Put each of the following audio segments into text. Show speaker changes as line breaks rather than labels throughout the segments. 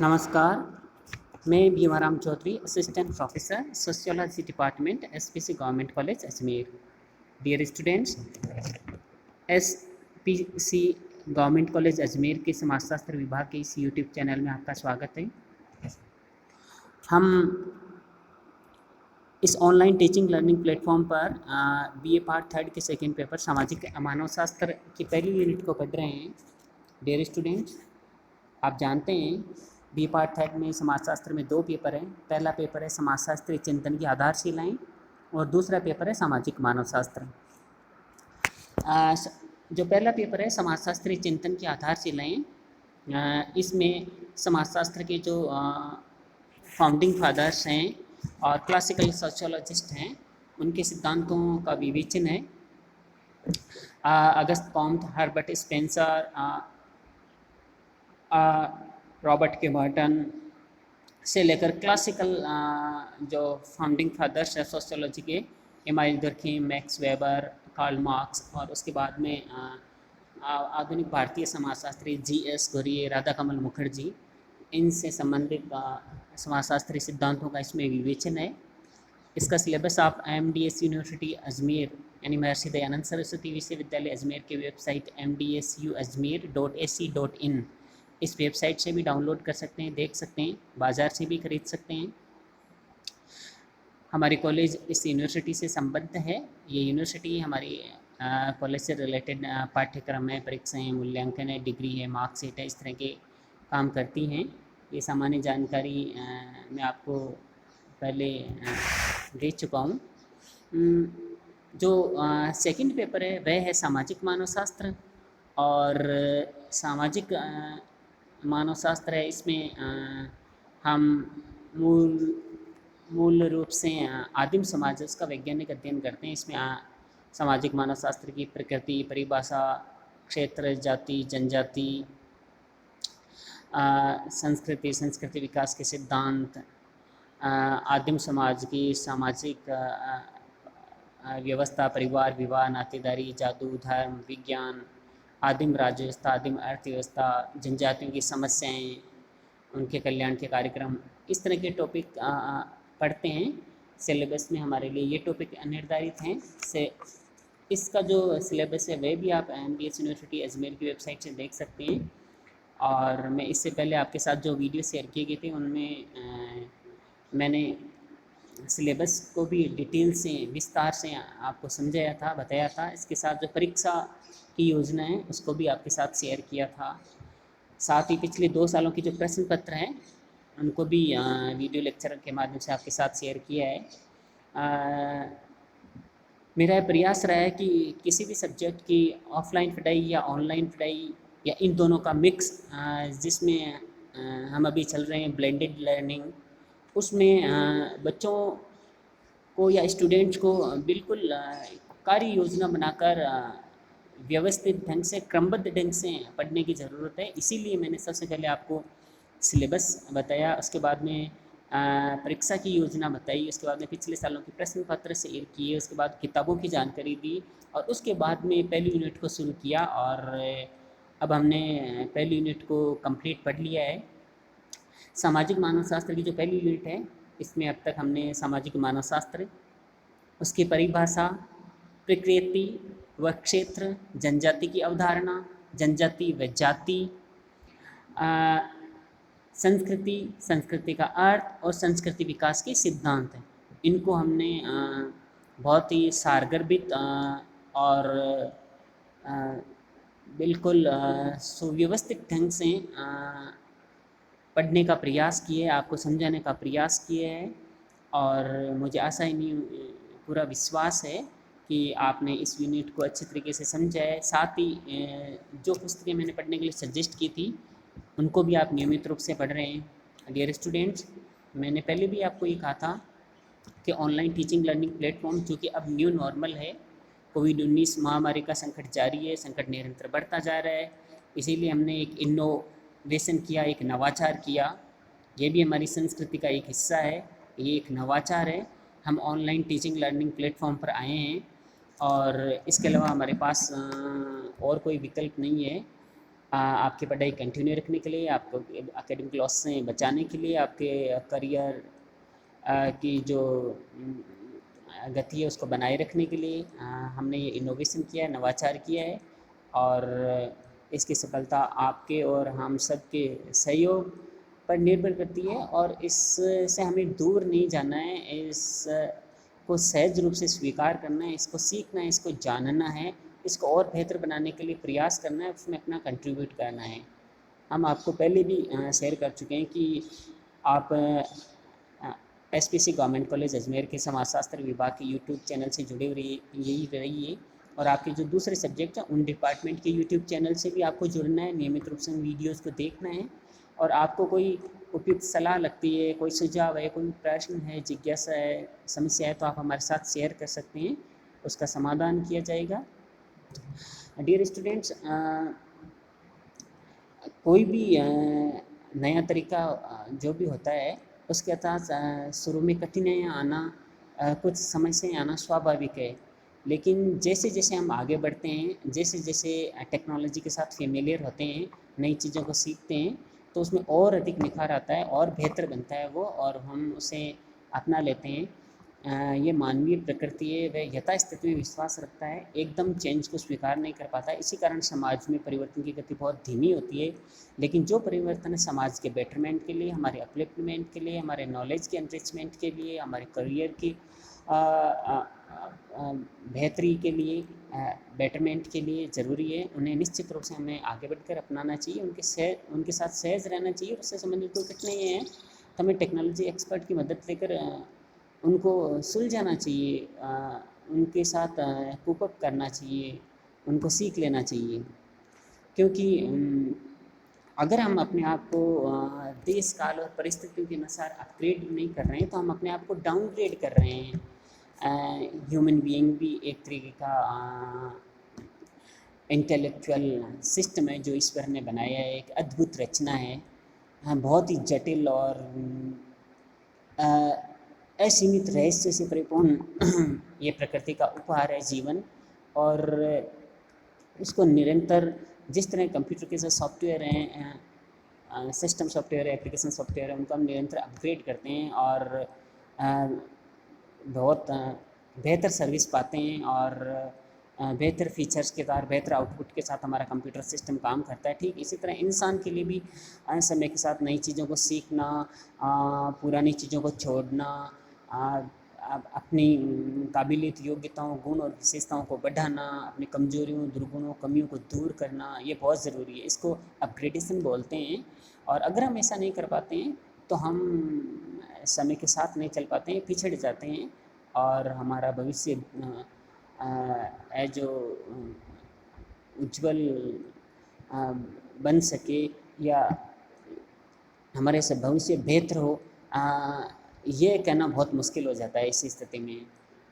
नमस्कार, मैं Bhimaram Choudhary, assistant professor, sociology department, SPC government college Ajmer. Dear students, SPC government college Ajmer के समाजशास्त्र विभाग के इस यूट्यूब चैनल में आपका स्वागत है। हम इस ऑनलाइन टीचिंग लर्निंग प्लेटफॉर्म पर बीए पार्ट थर्ड के सेकेंड पेपर सामाजिक मानव शास्त्र की पहली यूनिट को पढ़ रहे हैं। डियर स्टूडेंट्स, आप जानते हैं बी पार्ट थर्ड में समाजशास्त्र में दो पेपर हैं। पहला पेपर है समाजशास्त्री चिंतन की आधारशिलाएं और दूसरा पेपर है सामाजिक मानव शास्त्र। जो पहला पेपर है समाजशास्त्री चिंतन की आधारशिलाएं, इसमें समाजशास्त्र के जो फाउंडिंग फादर्स हैं और क्लासिकल सोशियोलॉजिस्ट हैं उनके सिद्धांतों का विवेचन है। August Comte, Herbert Spencer, Robert K Merton से लेकर क्लासिकल जो फाउंडिंग फादर्स है सोशियोलॉजी के, Emmanuel Durkheim, Max Weber, Karl Marx, और उसके बाद में आधुनिक भारतीय समाजशास्त्री जी.एस. घुरिये, राधाकमल मुखर्जी, इनसे संबंधित समाजशास्त्री सिद्धांतों का इसमें विवेचन है। इसका सिलेबस आप MDS यूनिवर्सिटी अजमेर यानी महर्षि दयानंद सरस्वती विश्वविद्यालय अजमेर के वेबसाइट mdsuajmer.ac.in इस वेबसाइट से भी डाउनलोड कर सकते हैं, देख सकते हैं, बाज़ार से भी खरीद सकते हैं। हमारी कॉलेज इस यूनिवर्सिटी से संबद्ध है। ये यूनिवर्सिटी हमारी कॉलेज से रिलेटेड पाठ्यक्रम है, परीक्षाएँ, मूल्यांकन है, डिग्री है, मार्कशीट है, इस तरह के काम करती हैं। ये सामान्य जानकारी मैं आपको पहले दे चुका हूँ। जो सेकंड पेपर है वह है सामाजिक मानव शास्त्र, और सामाजिक मानव शास्त्र है। इसमें हम मूल रूप से आदिम समाज उसका वैज्ञानिक अध्ययन करते हैं। इसमें सामाजिक मानव शास्त्र की प्रकृति, परिभाषा, क्षेत्र, जाति, जनजाति, संस्कृति विकास के सिद्धांत, आदिम समाज की सामाजिक व्यवस्था, परिवार, विवाह, नातेदारी, जादू, धर्म, विज्ञान, आदिम राज्य व्यवस्था, आदिम अर्थव्यवस्था, जनजातियों की समस्याएं, उनके कल्याण के कार्यक्रम, इस तरह के टॉपिक पढ़ते हैं। सिलेबस में हमारे लिए ये टॉपिक निर्धारित हैं। इसका जो सिलेबस है वह भी आप MDS यूनिवर्सिटी अजमेर की वेबसाइट से देख सकते हैं। और मैं इससे पहले आपके साथ जो वीडियो शेयर किए गए थे उनमें मैंने सिलेबस को भी डिटेल से, विस्तार से आपको समझाया था, बताया था। इसके साथ जो परीक्षा की योजना है उसको भी आपके साथ शेयर किया था। साथ ही पिछले 2 सालों की जो प्रश्न पत्र हैं उनको भी वीडियो लेक्चर के माध्यम से आपके साथ शेयर किया है। मेरा प्रयास रहा है कि किसी भी सब्जेक्ट की ऑफलाइन पढ़ाई या ऑनलाइन पढ़ाई या इन दोनों का मिक्स, जिसमें हम अभी चल रहे हैं ब्लेंडेड लर्निंग, उसमें बच्चों को या स्टूडेंट्स को बिल्कुल कार्य योजना बनाकर व्यवस्थित ढंग से, क्रमबद्ध ढंग से पढ़ने की ज़रूरत है। इसीलिए मैंने सबसे पहले आपको सिलेबस बताया, उसके बाद में परीक्षा की योजना बताई, उसके बाद में पिछले सालों के प्रश्न पत्र शेयर किए, उसके बाद किताबों की जानकारी दी, और उसके बाद में पहली यूनिट को शुरू किया। और अब हमने पहली यूनिट को कंप्लीट पढ़ लिया है। सामाजिक मानव शास्त्र की जो पहली यूनिट है इसमें अब तक हमने सामाजिक मानव शास्त्र, उसकी परिभाषा, प्रकृति व क्षेत्र, जनजाति की अवधारणा, जनजाति व जाति, संस्कृति, संस्कृति का अर्थ और संस्कृति विकास के सिद्धांत हैं, इनको हमने बहुत ही सारगर्भित और बिल्कुल सुव्यवस्थित ढंग से पढ़ने का प्रयास किए, आपको समझाने का प्रयास किए है। और मुझे आशा ही नहीं, पूरा विश्वास है कि आपने इस यूनिट को अच्छे तरीके से समझा है। साथ ही जो पुस्तकें मैंने पढ़ने के लिए सजेस्ट की थी उनको भी आप नियमित रूप से पढ़ रहे हैं। डियर स्टूडेंट्स, मैंने पहले भी आपको ये कहा था कि ऑनलाइन टीचिंग लर्निंग प्लेटफॉर्म जो कि अब न्यू नॉर्मल है, कोविड-19 महामारी का संकट जारी है, संकट निरंतर बढ़ता जा रहा है, इसीलिए हमने एक इनोवेशन किया, एक नवाचार किया। ये भी हमारी संस्कृति का एक हिस्सा है, ये एक नवाचार है। हम ऑनलाइन टीचिंग लर्निंग प्लेटफॉर्म पर आए हैं और इसके अलावा हमारे पास और कोई विकल्प नहीं है। आपकी पढ़ाई कंटिन्यू रखने के लिए, आपको एकेडमिक लॉस से बचाने के लिए, आपके करियर की जो गति है उसको बनाए रखने के लिए हमने ये इनोवेशन किया है, नवाचार किया है। और इसकी सफलता आपके और हम सब के सहयोग पर निर्भर करती है, और इससे हमें दूर नहीं जाना है। इस को सहज रूप से स्वीकार करना है, इसको सीखना है, इसको जानना है, इसको और बेहतर बनाने के लिए प्रयास करना है, उसमें अपना कंट्रीब्यूट करना है। हम आपको पहले भी शेयर कर चुके हैं कि आप एसपीसी गवर्नमेंट कॉलेज अजमेर के समाजशास्त्र विभाग के यूट्यूब चैनल से जुड़े हुए यही रहिए, और आपके जो दूसरे सब्जेक्ट हैं उन डिपार्टमेंट के यूट्यूब चैनल से भी आपको जुड़ना है, नियमित रूप से उन वीडियोज़ को देखना है। और आपको कोई उपयुक्त सलाह लगती है, कोई सुझाव है, कोई प्रश्न है, जिज्ञासा है, समस्या है, तो आप हमारे साथ शेयर कर सकते हैं, उसका समाधान किया जाएगा। डियर स्टूडेंट्स, कोई भी नया तरीका जो भी होता है उसके तहत शुरू में कठिनाइयाँ आना, कुछ समस्याएं आना स्वाभाविक है। लेकिन जैसे जैसे हम आगे बढ़ते हैं, जैसे जैसे टेक्नोलॉजी के साथ फेमिलियर होते हैं, नई चीज़ों को सीखते हैं, तो उसमें और अधिक निखार आता है और बेहतर बनता है वो, और हम उसे अपना लेते हैं। ये मानवीय प्रकृति है, वह यथास्थिति में विश्वास रखता है, एकदम चेंज को स्वीकार नहीं कर पाता। इसी कारण समाज में परिवर्तन की गति बहुत धीमी होती है। लेकिन जो परिवर्तन है समाज के बेटरमेंट के लिए, हमारे अपलिफ्टमेंट के लिए, हमारे नॉलेज के एनरिचमेंट के लिए, हमारे करियर की बेहतरी के लिए, बेटरमेंट के लिए ज़रूरी है, उन्हें निश्चित रूप से हमें आगे बढ़कर अपनाना चाहिए, उनके साथ सहज रहना चाहिए। उससे संबंधित कोई कठिनाई है तो हमें टेक्नोलॉजी एक्सपर्ट की मदद लेकर उनको सुलझाना चाहिए, उनके साथ कोप अप करना चाहिए, उनको सीख लेना चाहिए। क्योंकि अगर हम अपने आप को देश काल और परिस्थितियों के अनुसार अपग्रेड नहीं कर रहे हैं तो हम अपने आप को डाउनग्रेड कर रहे हैं। ह्यूमन बीइंग भी एक तरीके का इंटेलेक्चुअल सिस्टम है जो ईश्वर ने बनाया है, एक अद्भुत रचना है, बहुत ही जटिल और असीमित रहस्य से परिपूर्ण ये प्रकृति का उपहार है जीवन। और इसको निरंतर, जिस तरह कंप्यूटर के जो सॉफ्टवेयर हैं, सिस्टम सॉफ्टवेयर है, एप्लीकेशन सॉफ्टवेयर है, उनको हम निरंतर अपग्रेड करते हैं और बहुत बेहतर सर्विस पाते हैं, और बेहतर फीचर्स के साथ, बेहतर आउटपुट के साथ हमारा कंप्यूटर सिस्टम काम करता है। ठीक इसी तरह इंसान के लिए भी समय के साथ नई चीज़ों को सीखना, पुरानी चीज़ों को छोड़ना, अपनी काबिलियत, योग्यताओं, गुण और विशेषताओं को बढ़ाना, अपनी कमजोरियों, दुर्गुणों, कमियों को दूर करना, ये बहुत ज़रूरी है। इसको अपग्रेडेशन बोलते हैं। और अगर हम ऐसा नहीं कर पाते हैं तो हम समय के साथ नहीं चल पाते हैं, पिछड़ जाते हैं, और हमारा भविष्य जो उज्जवल बन सके या हमारे से भविष्य बेहतर हो, ये कहना बहुत मुश्किल हो जाता है इस स्थिति में।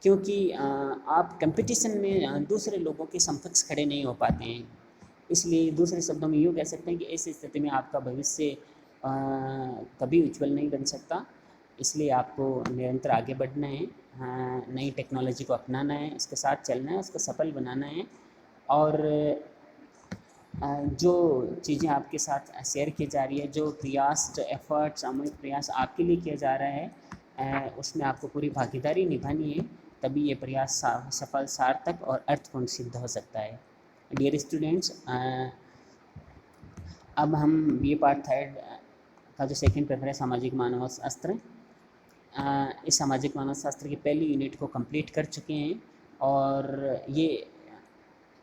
क्योंकि आप कंपटीशन में दूसरे लोगों के समकक्ष खड़े नहीं हो पाते हैं। इसलिए दूसरे शब्दों में यूँ कह सकते हैं कि ऐसी स्थिति में आपका भविष्य कभी उज्जवल नहीं बन सकता। इसलिए आपको निरंतर आगे बढ़ना है, नई टेक्नोलॉजी को अपनाना है, इसके साथ चलना है, उसको सफल बनाना है। और जो चीज़ें आपके साथ शेयर की जा रही है, जो प्रयास, जो एफर्ट, सामूहिक प्रयास आपके लिए किया जा रहा है, उसमें आपको पूरी भागीदारी निभानी है, तभी ये प्रयास सफल, सार्थक और अर्थपूर्ण सिद्ध हो सकता है। डियर स्टूडेंट्स, अब हम बी पार्ट थर्ड का जो सेकंड पेपर है सामाजिक मानव शास्त्र, इस सामाजिक मानव शास्त्र की पहली यूनिट को कंप्लीट कर चुके हैं। और ये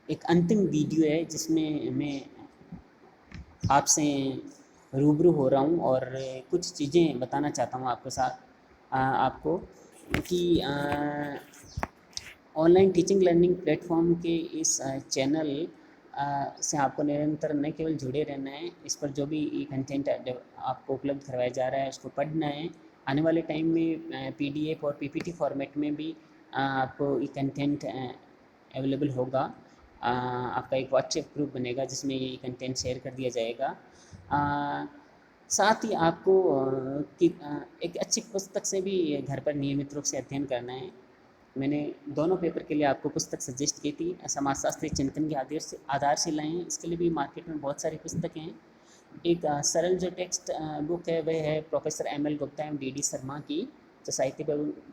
एक अंतिम वीडियो है जिसमें मैं आपसे रूबरू हो रहा हूँ और कुछ चीज़ें बताना चाहता हूँ आपके साथ आपको कि ऑनलाइन टीचिंग लर्निंग प्लेटफॉर्म के इस चैनल से आपको निरंतर न केवल जुड़े रहना है, इस पर जो भी कंटेंट आपको उपलब्ध करवाया जा रहा है उसको पढ़ना है। आने वाले टाइम में PDF और PPT फॉर्मेट में भी आपको ये कंटेंट अवेलेबल होगा। आपका एक व्हाट्सएप ग्रुप बनेगा जिसमें ये कंटेंट शेयर कर दिया जाएगा। साथ ही आपको एक अच्छी पुस्तक से भी घर पर नियमित रूप से अध्ययन करना है। मैंने दोनों पेपर के लिए आपको पुस्तक सजेस्ट की थी। समाजशास्त्री चिंतन की आधारशिलाएँ हैं, इसके लिए भी मार्केट में बहुत सारी पुस्तकें हैं। एक सरल जो टेक्स्ट बुक है वह है प्रोफेसर ML गुप्ता एवं DD शर्मा की, जो साहित्य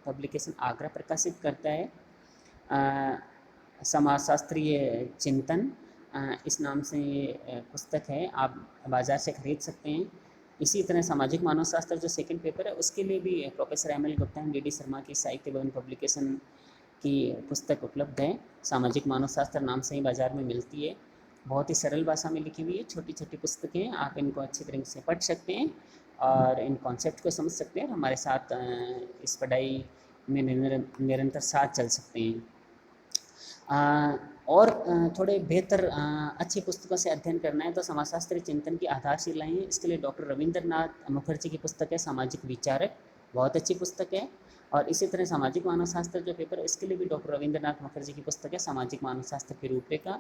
पब्लिकेशन आगरा प्रकाशित करता है। समाजशास्त्रीय चिंतन इस नाम से ये पुस्तक है, आप बाज़ार से ख़रीद सकते हैं। इसी तरह सामाजिक मानव शास्त्र जो सेकंड पेपर है उसके लिए भी professor ML Gupta and DD Sharma की साहित्य भवन पब्लिकेशन की पुस्तक उपलब्ध है। सामाजिक मानव शास्त्र नाम से ही बाज़ार में मिलती है। बहुत ही सरल भाषा में लिखी हुई है, छोटी छोटी पुस्तकें हैं, आप इनको अच्छी तरह से पढ़ सकते हैं और इन कॉन्सेप्ट को समझ सकते हैं और हमारे साथ इस पढ़ाई में निरंतर साथ चल सकते हैं। और थोड़े बेहतर अच्छी पुस्तकों से अध्ययन करना है तो समाजशास्त्री चिंतन की आधारशिलाएँ हैं, इसके लिए डॉक्टर रविंद्रनाथ मुखर्जी की पुस्तक है सामाजिक विचारक, बहुत अच्छी पुस्तक है। और इसी तरह सामाजिक मानव शास्त्र जो पेपर है इसके लिए भी डॉक्टर रविंद्रनाथ मुखर्जी की पुस्तक है सामाजिक मानव शास्त्र की रूपरेखा,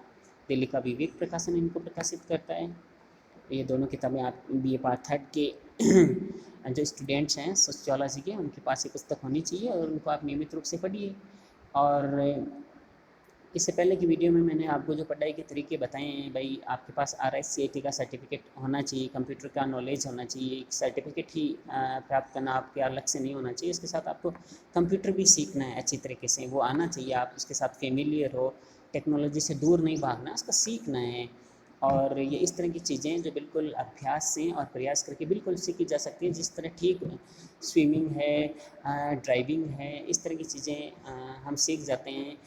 दिल्ली का विवेक प्रकाशन इनको प्रकाशित करता है। ये दोनों किताबें आप BA पार्ट 3 के जो स्टूडेंट्स हैं सोशियोलॉजी के, उनके पास ये पुस्तक होनी चाहिए और उनको आप नियमित रूप से पढ़िए। और इससे पहले की वीडियो में मैंने आपको जो पढ़ाई के तरीके बताए हैं, भाई आपके पास RICAT का सर्टिफिकेट होना चाहिए, कंप्यूटर का नॉलेज होना चाहिए, एक सर्टिफिकेट ही प्राप्त करना आपके लक्ष्य नहीं होना चाहिए, इसके साथ आपको कंप्यूटर भी सीखना है अच्छी तरीके से, वो आना चाहिए, आप उसके साथ फेमिलियर हो, टेक्नोलॉजी से दूर नहीं भागना, उसका सीखना है। और ये इस तरह की चीज़ें जो बिल्कुल अभ्यास से और प्रयास करके बिल्कुल सीखी जा सकती है, जिस तरह ठीक स्विमिंग है, ड्राइविंग है, इस तरह की चीज़ें हम सीख जाते हैं,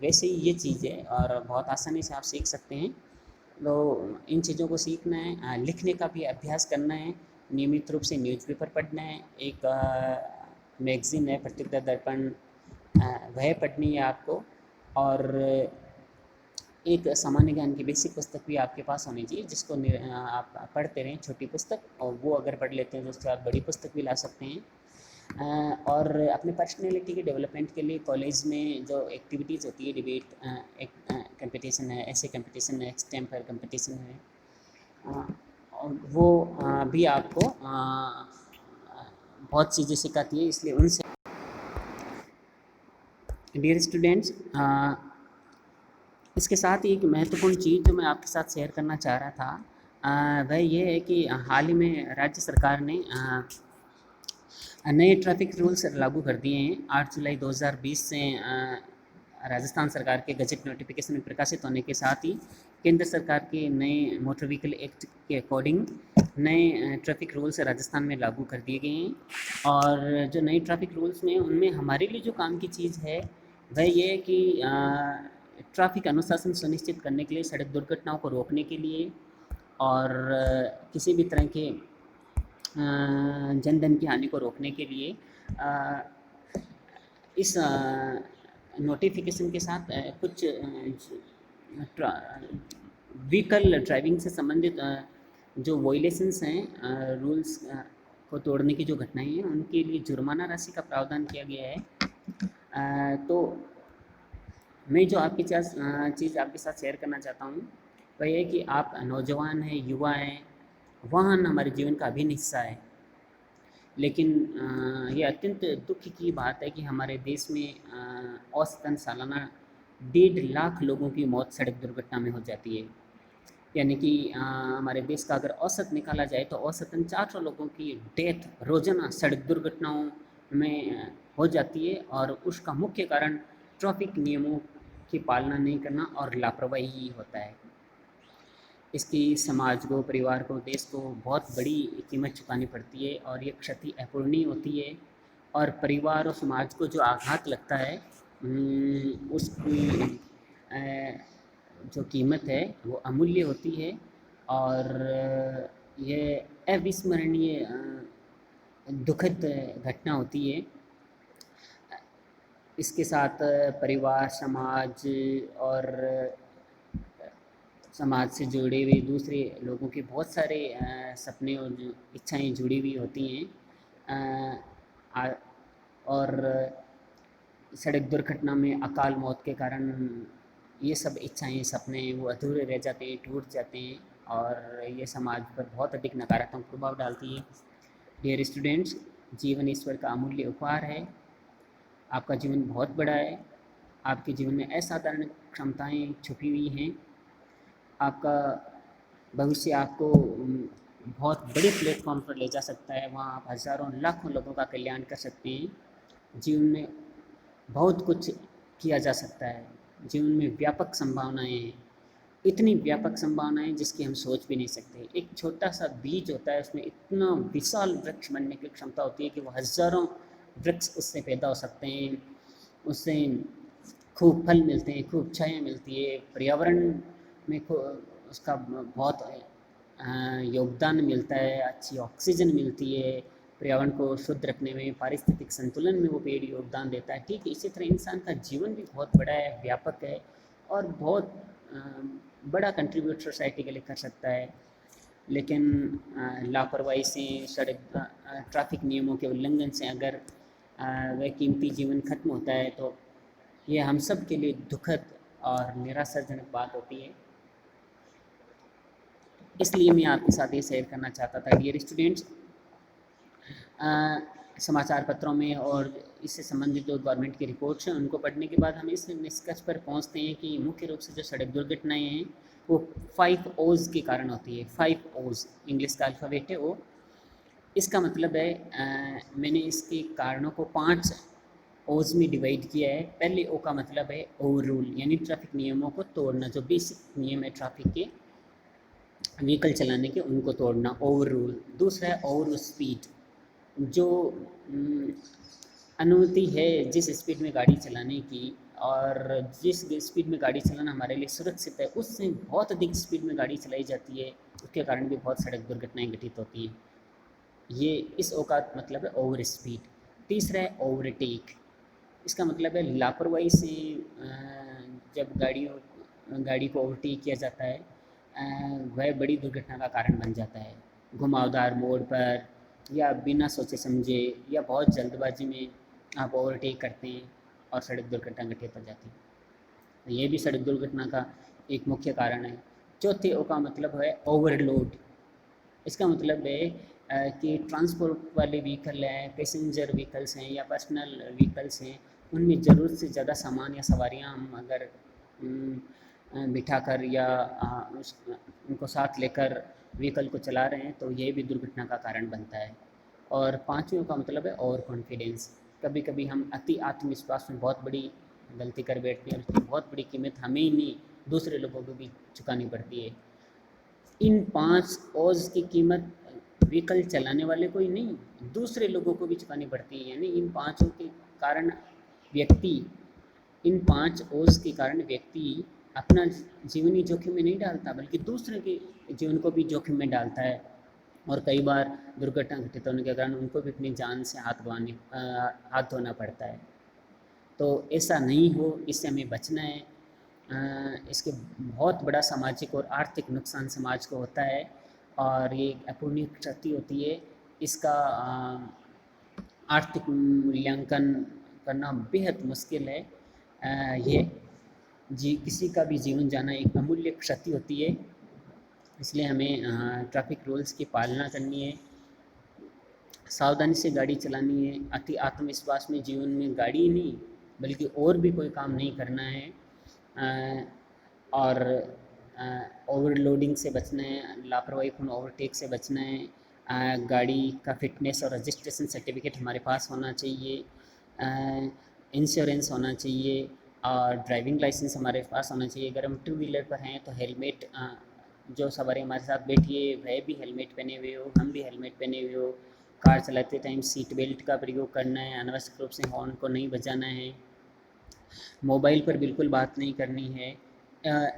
वैसे ही ये चीज़ है और बहुत आसानी से आप सीख सकते हैं। तो इन चीज़ों को सीखना है, लिखने का भी अभ्यास करना है, नियमित रूप से न्यूज़पेपर पढ़ना है, एक मैगज़ीन है प्रतिज्ञा दर्पण, वह पढ़नी है आपको। और एक सामान्य ज्ञान की बेसिक पुस्तक भी आपके पास होनी चाहिए जिसको आप पढ़ते रहें, छोटी पुस्तक, और वो अगर पढ़ लेते हैं तो उससे आप बड़ी पुस्तक भी ला सकते हैं। और अपने पर्सनैलिटी के डेवलपमेंट के लिए कॉलेज में जो एक्टिविटीज़ होती है, डिबेट एक कंपटीशन है, ऐसे कंपटीशन है, एक्सटेम्पर कंपटीशन है, और वो भी आपको बहुत चीज़ें सिखाती है, इसलिए उनसे डियर स्टूडेंट्स, इसके साथ ही एक महत्वपूर्ण चीज़ जो मैं आपके साथ शेयर करना चाह रहा था वह ये है कि हाल ही में राज्य सरकार ने नए ट्रैफिक रूल्स लागू कर दिए हैं। 8 जुलाई 2020 से राजस्थान सरकार के गजट नोटिफिकेशन में प्रकाशित होने के साथ ही केंद्र सरकार के नए मोटर व्हीकल एक्ट के अकॉर्डिंग नए ट्रैफिक रूल्स राजस्थान में लागू कर दिए गए हैं। और जो नए ट्रैफिक रूल्स में उनमें हमारे लिए जो काम की चीज़ है वह ये है कि ट्रैफिक अनुशासन सुनिश्चित करने के लिए, सड़क दुर्घटनाओं को रोकने के लिए और किसी भी तरह के जन धन की हानि को रोकने के लिए इस नोटिफिकेशन के साथ कुछ व्हीकल ड्राइविंग से संबंधित जो वॉयलेशंस हैं, रूल्स को तोड़ने की जो घटनाएं हैं, उनके लिए जुर्माना राशि का प्रावधान किया गया है। तो मैं जो आपकी चीज़ आपके साथ शेयर करना चाहता हूँ वह ये है कि आप नौजवान हैं, युवा हैं, वाहन हमारे जीवन का अभिन्न हिस्सा है, लेकिन ये अत्यंत दुख की बात है कि हमारे देश में औसतन सालाना 1.5 लाख लोगों की मौत सड़क दुर्घटना में हो जाती है। यानी कि हमारे देश का अगर औसत निकाला जाए तो औसतन 400 लोगों की डेथ रोज़ाना सड़क दुर्घटनाओं में हो जाती है, और उसका मुख्य कारण ट्रैफिक नियमों की पालना नहीं करना और लापरवाही होता है। इसकी समाज को, परिवार को, देश को बहुत बड़ी कीमत चुकानी पड़ती है और ये क्षति अपूरणीय होती है। और परिवार और समाज को जो आघात लगता है उसकी जो कीमत है वो अमूल्य होती है और ये अविस्मरणीय दुखद घटना होती है। इसके साथ परिवार, समाज और समाज से जुड़े हुए दूसरे लोगों के बहुत सारे सपने और इच्छाएं जुड़ी हुई होती हैं, और सड़क दुर्घटना में अकाल मौत के कारण ये सब इच्छाएं, सपने वो अधूरे रह जाते हैं, टूट जाते हैं और ये समाज पर बहुत अधिक नकारात्मक प्रभाव डालती है। डियर स्टूडेंट्स, जीवन ईश्वर का अमूल्य उपहार है आपका जीवन बहुत बड़ा है, आपके जीवन में असाधारण क्षमताएं छुपी हुई हैं। आपका भविष्य आपको बहुत बड़े प्लेटफॉर्म पर ले जा सकता है, वहाँ आप हज़ारों लाखों लोगों का कल्याण कर सकते हैं। जीवन में बहुत कुछ किया जा सकता है, जीवन में व्यापक संभावनाएं हैं, इतनी व्यापक संभावनाएं जिसकी हम सोच भी नहीं सकते। एक छोटा सा बीज होता है, उसमें इतना विशाल वृक्ष बनने की क्षमता होती है कि वो हज़ारों वृक्ष उससे पैदा हो सकते हैं, उससे खूब फल मिलते हैं, खूब छाया मिलती है, पर्यावरण में उसका बहुत योगदान मिलता है, अच्छी ऑक्सीजन मिलती है, पर्यावरण को शुद्ध रखने में, पारिस्थितिक संतुलन में वो पेड़ योगदान देता है। ठीक इसी तरह इंसान का जीवन भी बहुत बड़ा है, व्यापक है और बहुत बड़ा कंट्रीब्यूट सोसाइटी के लिए कर सकता है। लेकिन लापरवाही से, सड़क ट्रैफिक नियमों के उल्लंघन से अगर वह कीमती जीवन खत्म होता है तो ये हम सब के लिए दुखद और निराशाजनक बात होती है। इसलिए मैं आपके साथ ये शेयर करना चाहता था। डियर स्टूडेंट्स, समाचार पत्रों में और इससे संबंधित जो गवर्नमेंट की रिपोर्ट्स हैं उनको पढ़ने के बाद हम इस निष्कर्ष पर पहुंचते हैं कि मुख्य रूप से जो सड़क दुर्घटनाएं हैं वो 5 ओज के कारण होती है। 5 ओज इंग्लिश का अल्फ़ाबेट है वो। इसका मतलब है मैंने इसके कारणों को 5 ओज में डिवाइड किया है। पहले ओ का मतलब है ओवर रूल, यानी ट्रैफिक नियमों को तोड़ना, जो बेसिक नियम है ट्रैफिक के व्हीकल चलाने के उनको तोड़ना, ओवर रूल। दूसरा है ओवर स्पीड, जो अनुमति है जिस स्पीड में गाड़ी चलाने की और जिस स्पीड में गाड़ी चलाना हमारे लिए सुरक्षित है उससे बहुत अधिक स्पीड में गाड़ी चलाई जाती है, उसके कारण भी बहुत सड़क दुर्घटनाएं घटित होती हैं। ये इस ओ का मतलब है ओवर स्पीड। तीसरा है ओवरटेक, इसका मतलब है लापरवाही से जब गाड़ी को ओवरटेक किया जाता है वह बड़ी दुर्घटना का कारण बन जाता है। घुमावदार मोड़ पर या बिना सोचे समझे या बहुत जल्दबाजी में आप ओवरटेक करते हैं और सड़क दुर्घटना घटित हो जाती है। ये भी सड़क दुर्घटना का एक मुख्य कारण है। चौथे ओ का मतलब है ओवरलोड। इसका मतलब है कि ट्रांसपोर्ट वाले व्हीकल हैं, पैसेंजर व्हीकल्स हैं या पर्सनल व्हीकल्स हैं, उनमें ज़रूरत से ज़्यादा सामान या सवारियां हम अगर बिठा कर या उनको साथ लेकर व्हीकल को चला रहे हैं तो ये भी दुर्घटना का कारण बनता है। और पाँचवें का मतलब है ओवर कॉन्फिडेंस। कभी कभी हम अति आत्मविश्वास में बहुत बड़ी गलती कर बैठते हैं और उसकी बहुत बड़ी कीमत हमें ही नहीं दूसरे लोगों को भी चुकानी पड़ती है। इन 5 ओज की कीमत व्हीकल चलाने वाले को ही नहीं, दूसरे लोगों को भी चुकानी पड़ती है। यानी इन पाँचों के कारण व्यक्ति इन 5 ओज के कारण व्यक्ति अपना जीवनी जोखिम में नहीं डालता बल्कि दूसरे के जीवन को भी जोखिम में डालता है और कई बार दुर्घटना घटित होने के कारण उनको भी अपनी जान से हाथ धोना पड़ता है। तो ऐसा नहीं हो, इससे हमें बचना है। इसके बहुत बड़ा सामाजिक और आर्थिक नुकसान समाज को होता है और ये अपूर्णीय क्षति होती है। इसका आर्थिक मूल्यांकन करना बेहद मुश्किल है। ये किसी का भी जीवन जाना एक अमूल्य क्षति होती है, इसलिए हमें ट्रैफिक रूल्स की पालना करनी है, सावधानी से गाड़ी चलानी है, अति आत्मविश्वास में जीवन में गाड़ी नहीं बल्कि और भी कोई काम नहीं करना है और ओवरलोडिंग से बचना है, लापरवाही पूर्ण ओवरटेक से बचना है। गाड़ी का फिटनेस और रजिस्ट्रेशन सर्टिफिकेट हमारे पास होना चाहिए, इंश्योरेंस होना चाहिए और ड्राइविंग लाइसेंस हमारे पास होना चाहिए। अगर हम 2 व्हीलर पर हैं तो हेलमेट, जो सवारी हमारे साथ बैठी है वह भी हेलमेट पहने हुए हो, हम भी हेलमेट पहने हुए हो। कार चलाते टाइम सीट बेल्ट का प्रयोग करना है, अनावश्यक रूप से हॉर्न को नहीं बजाना है, मोबाइल पर बिल्कुल बात नहीं करनी है।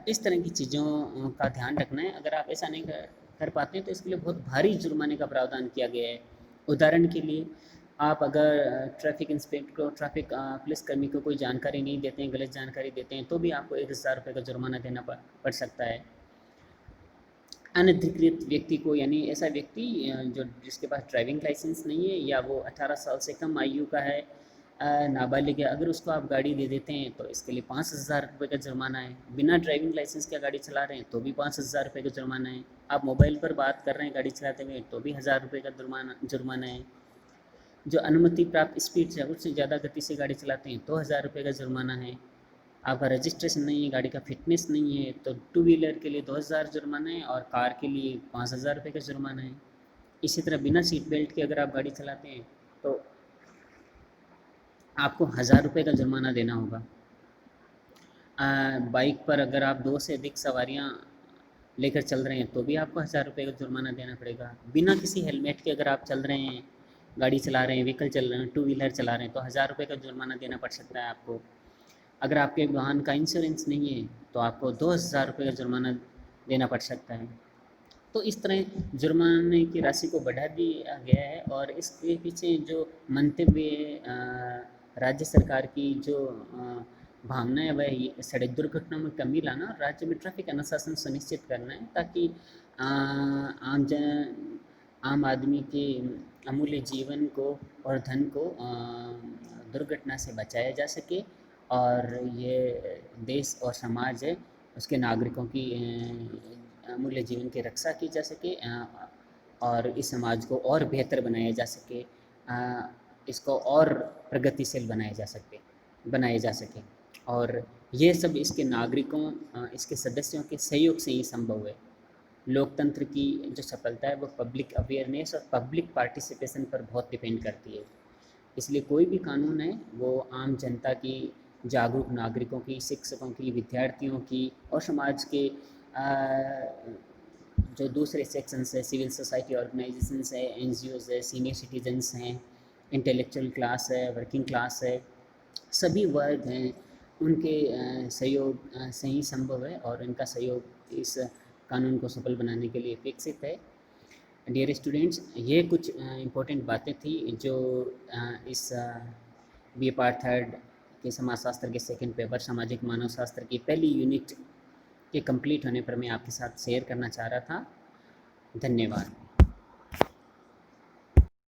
इस तरह की चीज़ों का ध्यान रखना है। अगर आप ऐसा नहीं कर पाते हैं तो इसके लिए बहुत भारी जुर्माने का प्रावधान किया गया है। उदाहरण के लिए आप अगर ट्रैफिक इंस्पेक्टर को, ट्रैफिक पुलिसकर्मी को कोई जानकारी नहीं देते हैं, गलत जानकारी देते हैं तो भी आपको 1000 रुपये का जुर्माना देना पड़ सकता है। अनधिकृत व्यक्ति को, यानी ऐसा व्यक्ति जो जिसके पास ड्राइविंग लाइसेंस नहीं है या वो 18 साल से कम आयु का है, नाबालिग है, अगर उसको आप गाड़ी दे देते हैं तो इसके लिए 5000 रुपये का जुर्माना है। बिना ड्राइविंग लाइसेंस के गाड़ी चला रहे हैं तो भी 5000 रुपये का जुर्माना है। आप मोबाइल पर बात कर रहे हैं गाड़ी चलाते हुए तो भी 1000 रुपये का जुर्माना है। जो अनुमति प्राप्त स्पीड से उससे ज़्यादा गति से गाड़ी चलाते हैं तो 1000 रुपये का जुर्माना है। आपका रजिस्ट्रेशन नहीं है, गाड़ी का फिटनेस नहीं है, तो टू व्हीलर के लिए 2000 जुर्माना है और कार के लिए 5000 रुपये का जुर्माना है। इसी तरह बिना सीट बेल्ट के अगर आप गाड़ी चलाते हैं तो आपको 1000 रुपये का जुर्माना देना होगा। बाइक पर अगर आप 2 से अधिक सवारियाँ लेकर चल रहे हैं तो भी आपको 1000 रुपये का जुर्माना देना पड़ेगा। बिना किसी हेलमेट के अगर आप चल रहे हैं, गाड़ी चला रहे हैं, व्हीकल चल रहे हैं, टू व्हीलर चला रहे हैं तो 1000 रुपये का जुर्माना देना पड़ सकता है आपको। अगर आपके वाहन का इंश्योरेंस नहीं है तो आपको 2000 रुपये का जुर्माना देना पड़ सकता है। तो इस तरह जुर्माने की राशि को बढ़ा दिया गया है और इसके पीछे जो मंतव्य राज्य सरकार की जो भावना है वह सड़क दुर्घटनाओं में कमी लाना और राज्य में ट्रैफिक अनुशासन सुनिश्चित करना है, ताकि आम आदमी के अमूल्य जीवन को और धन को दुर्घटना से बचाया जा सके और ये देश और समाज है उसके नागरिकों की अमूल्य जीवन की रक्षा की जा सके और इस समाज को और बेहतर बनाया जा सके, इसको और प्रगतिशील बनाया जा सके और ये सब इसके नागरिकों, इसके सदस्यों के सहयोग से ही संभव है। लोकतंत्र की जो सफलता है वो पब्लिक अवेयरनेस और पब्लिक पार्टिसिपेशन पर बहुत डिपेंड करती है। इसलिए कोई भी कानून है वो आम जनता की, जागरूक नागरिकों की, शिक्षकों की, विद्यार्थियों की और समाज के जो दूसरे सेक्शंस है, सिविल सोसाइटी ऑर्गेनाइजेशंस है, एनजीओज है, सीनियर सिटीजन्स हैं, इंटेलेक्चुअल क्लास है, वर्किंग क्लास है, सभी वर्ग हैं, उनके सहयोग से ही संभव है और इनका सहयोग इस कानून को सफल बनाने के लिए अपेक्षित है। डियर स्टूडेंट्स, ये कुछ इम्पोर्टेंट बातें थी जो इस बी ए पार्ट 3 के समाजशास्त्र के सेकंड पेपर सामाजिक मानव शास्त्र की पहली यूनिट के कंप्लीट होने पर मैं आपके साथ शेयर करना चाह रहा था। धन्यवाद।